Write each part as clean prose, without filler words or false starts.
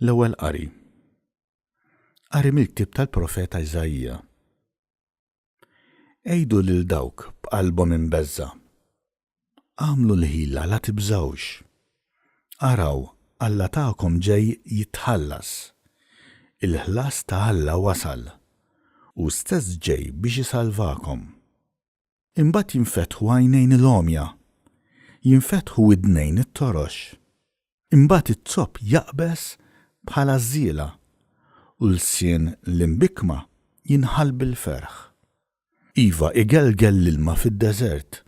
L-ewwel qari. Qari mill-ktieb tal-Profeta Iżajja. Ejdu lil dawk b'qalbhom imbeżza. Għamlu l-ħila la tibżawx. Araw, Alla tagħkom ġej jitħallas. Il-ħlas ta' Alla wasal u stess ġej biex isalvakom. Imbagħad jinfetħu għajnejn il-għomja, jinfetħu widnejn it-torox. Imbagħad it-zopp jaqbes bħala żiela u l-sien l-imbikma jinħal bil-ferħ. Iva igelgel l-ilma fid-deżert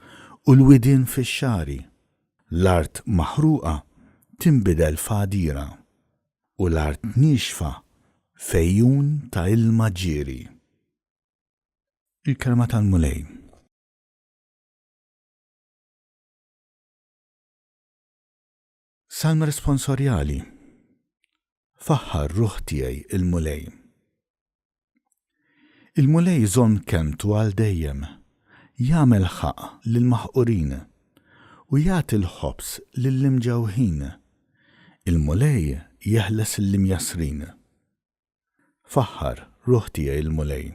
u l-widien fix-xari. L-art maħruqa tinbidel f'għadira u l-art nixfa fejjun ta' ilma ġieri. Il-kelma tal-Mulej. Salm responsorjali. Faħħar ruħ tiegħi il-Mulej. Il-Mulej żomm kemmtu għal dejjem, jagħmel ħaq lill-maħqurin u jagħti l-ħobs lill-imġewħin. Il-Mulej jeħles l-imjasrin. Faħħar ruħ tiegħi il-Mulej.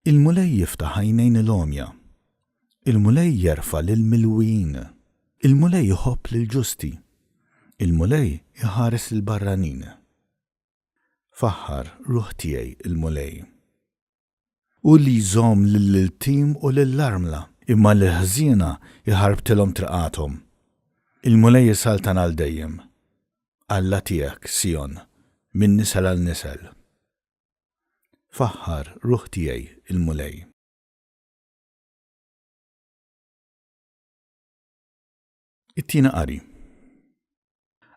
Il-Mulej jiftaħ għajnejn il-għomja. Il-Mulej jerfa' lill-milwijin. Il-Mulej iħobb lill-ġusti. Il-Mulej iħares il-barranin. Faħħar ruħ tiegħi il-Mulej. U li jżomm lill-iltim u lill-armla, imma l-ħżiena iħarbtilhom triqathom. Il-Mulej isaltan għal dejjem. Alla tiegħek Sion, minn nisel għal nisel. Faħħar ruħ tiegħi il-Mulej. It-tieni qari.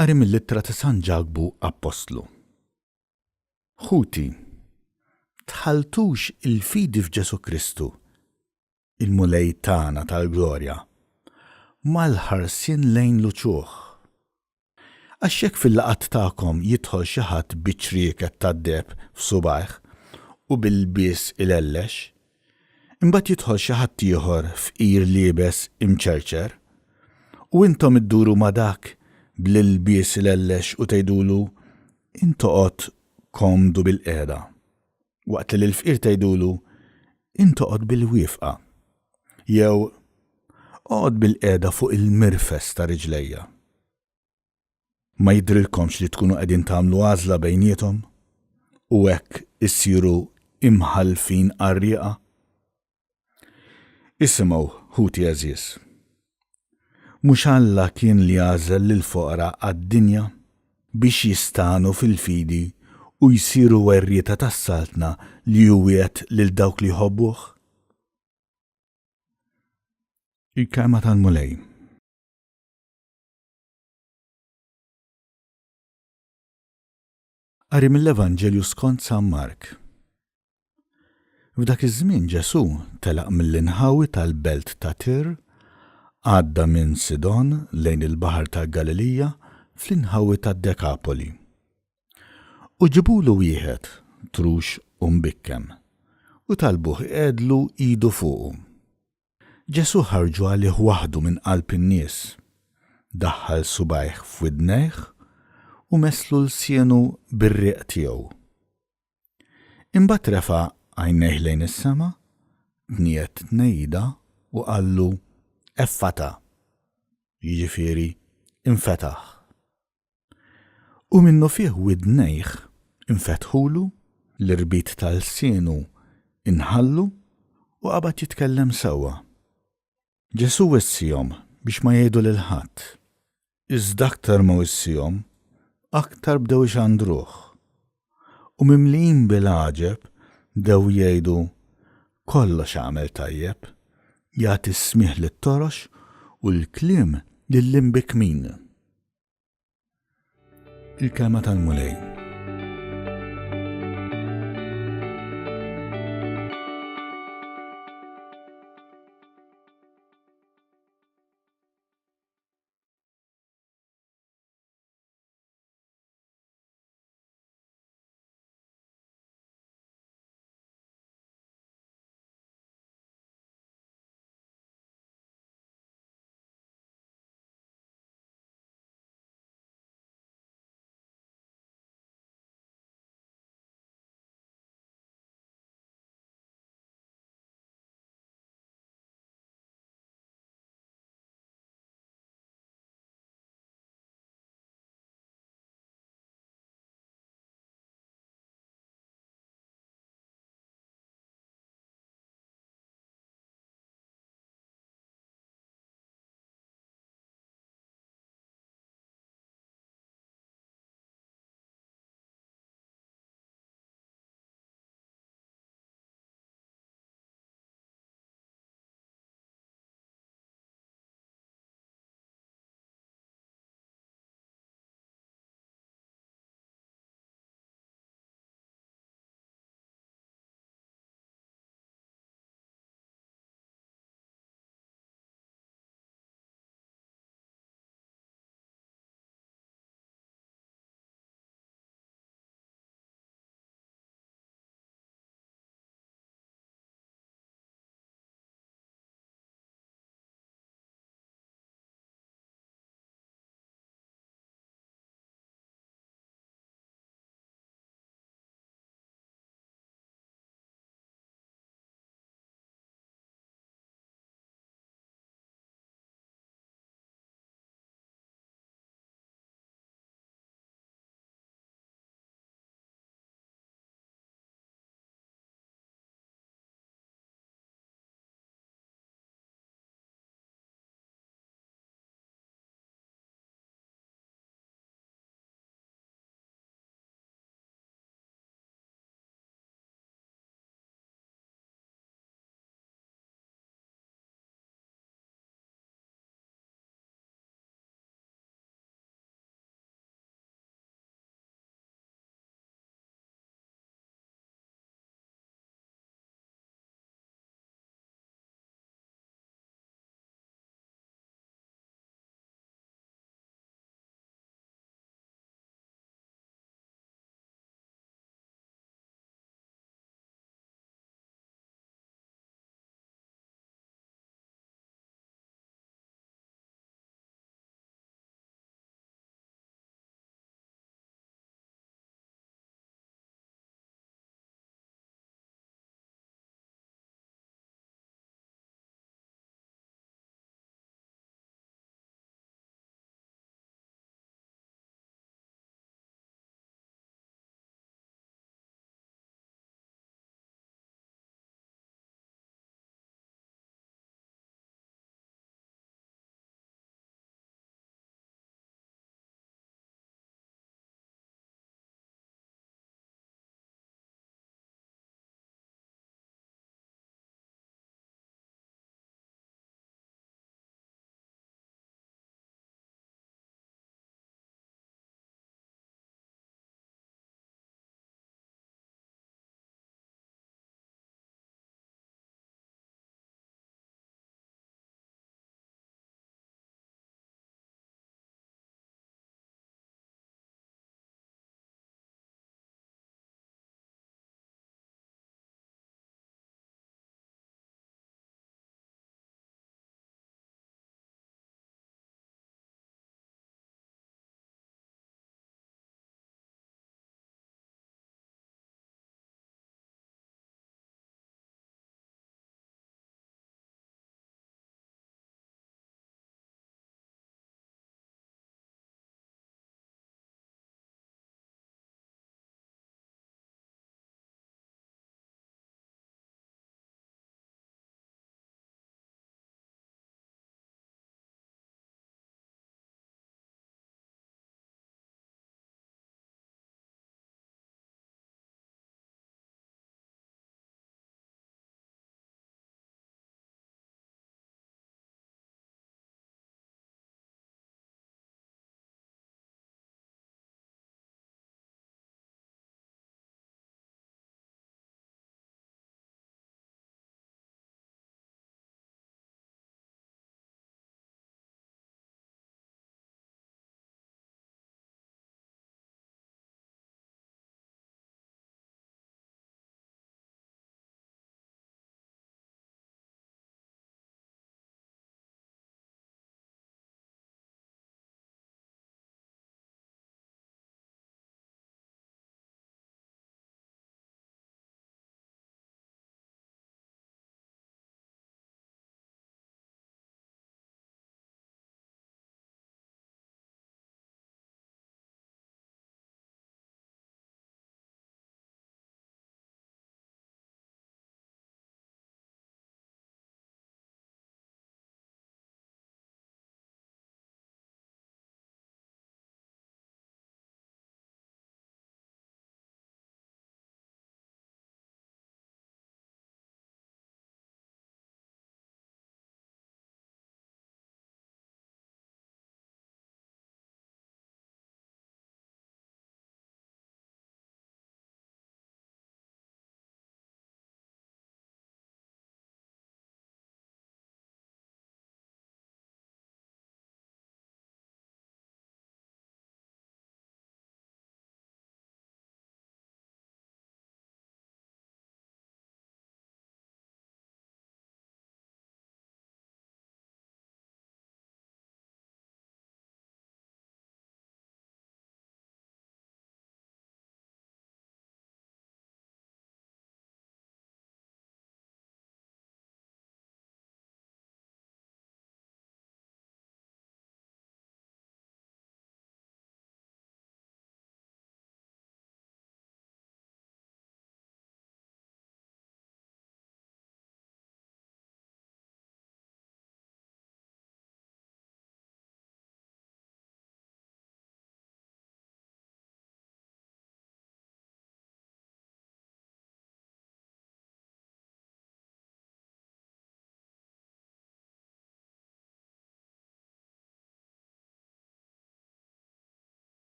Qari mill-ittra ta' San Ġagbu Apostlu. Ħuti, tħaltux il-fidi f'Ġesu Kristu, il-Mulej tagħna tal-glorja, mal-ħarsien lejn l-uċuħ. Għax jekk fil-laqat tagħkom jidħol xi ħadd biċrieket tad-deb f'subgħih u bil-bies il-ellex, imbagħad jidħol xi ħadd ieħor fqir liebes imċerċer, u intom idduru ma' dak bl-bies il-ellex u tgħidulu intoqgħod komdu bil-qiegħda, waqt li l-fqir tgħidulu intoqgħod bil-wieqfa, jew oqgħod bil-qiegħda fuq il-mirfes ta' riġlejja. Ma jidrilkomx li tkunu qegħdin tagħmlu għażla bejniethom u hekk issiru imħalfin qarrieqa? Isimgħu ħuti għażiż. Mhux Alla kien li għażel lill-foqra għad-dinja biex jistanu fil-fidi u jsiru werrieta tas-saltna li jwiet lil dawk li jħobbuh? Il-kelma tal-Mulej. Qari mill-Evanġelju skont San Mark. F'dak iż-żmien Ġesu telaq mill-inħawi tal-belt ta' Tir, għadda minn Sidon lejn il-baħar ta' Galilija fl-inħawi tad-Dekapoli. U ġibulu wieħed trux u mbikkem u talbuh iqegħdlu idu fuqu. Ġesu ħarġu għalih waħdu minn qalb in-nies, daħħal subgħih f'widnejh u meslu l-sienu bir-rieq tiegħu. Imbagħad refa' għajnejh lejn is-sema, tniet tnejda u qallu effata, jiġifieri infetaħ. U minnu fih widnejh infetħulu, l-irbit tal-sienu inħallu u qabad jitkellem sewwa. Ġesu wissihom biex ma jgħidu lil ħadd. Iżda aktar ma wissihom, aktar bdew ixandruh. U mimlijin bil-għaġeb bdew jgħidu kollox għamel tajjeb, jagħti smih lit-torox u l-kliem lill-imbikmin. Il-kelma tal-Mulej.